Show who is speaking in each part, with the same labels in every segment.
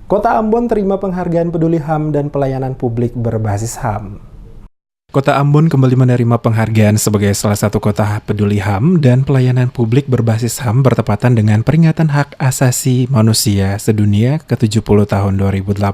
Speaker 1: Kota Ambon terima penghargaan peduli HAM dan pelayanan publik berbasis HAM. Kota Ambon kembali menerima penghargaan sebagai salah satu kota peduli HAM dan pelayanan publik berbasis HAM bertepatan dengan peringatan Hak Asasi Manusia Sedunia ke-70 tahun 2018.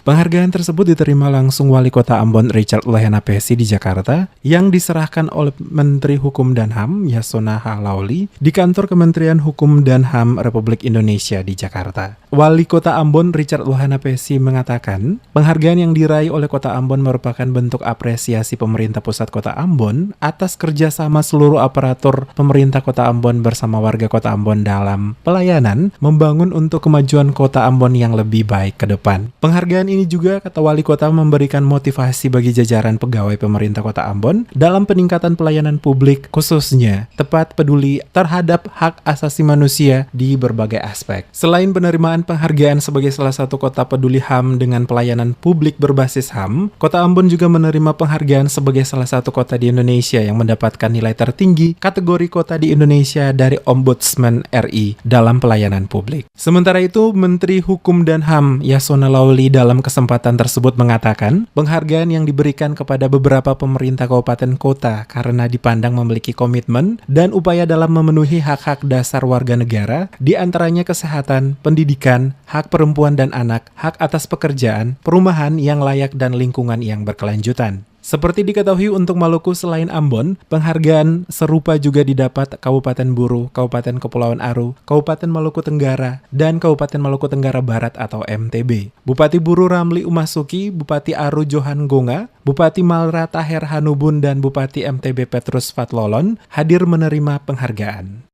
Speaker 1: Penghargaan tersebut diterima langsung Wali Kota Ambon Richard Lehana-Pesi di Jakarta yang diserahkan oleh Menteri Hukum dan HAM Yasona Laoly di kantor Kementerian Hukum dan HAM Republik Indonesia di Jakarta. Wali Kota Ambon Richard Lehana-Pesi mengatakan, penghargaan yang diraih oleh Kota Ambon merupakan bentuk apresiasi pemerintah pusat Kota Ambon atas kerjasama seluruh aparatur pemerintah Kota Ambon bersama warga Kota Ambon dalam pelayanan membangun untuk kemajuan Kota Ambon yang lebih baik ke depan. Penghargaan ini juga, kata Wali Kota, memberikan motivasi bagi jajaran pegawai pemerintah Kota Ambon dalam peningkatan pelayanan publik, khususnya tepat peduli terhadap hak asasi manusia di berbagai aspek. Selain penerimaan penghargaan sebagai salah satu kota peduli HAM dengan pelayanan publik berbasis HAM, Kota Ambon juga menerima penghargaan sebagai salah satu kota di Indonesia yang mendapatkan nilai tertinggi kategori kota di Indonesia dari Ombudsman RI dalam pelayanan publik. Sementara itu, Menteri Hukum dan HAM Yasona Laoly dalam kesempatan tersebut mengatakan, penghargaan yang diberikan kepada beberapa pemerintah kabupaten kota karena dipandang memiliki komitmen dan upaya dalam memenuhi hak-hak dasar warga negara, di antaranya kesehatan, pendidikan, hak perempuan dan anak, hak atas pekerjaan, perumahan yang layak dan lingkungan yang berkelanjutan. Seperti diketahui untuk Maluku selain Ambon, penghargaan serupa juga didapat Kabupaten Buru, Kabupaten Kepulauan Aru, Kabupaten Maluku Tenggara, dan Kabupaten Maluku Tenggara Barat atau MTB. Bupati Buru Ramli Umasuki, Bupati Aru Johan Gonga, Bupati Malra Taher Hanubun, dan Bupati MTB Petrus Fatlolon hadir menerima penghargaan.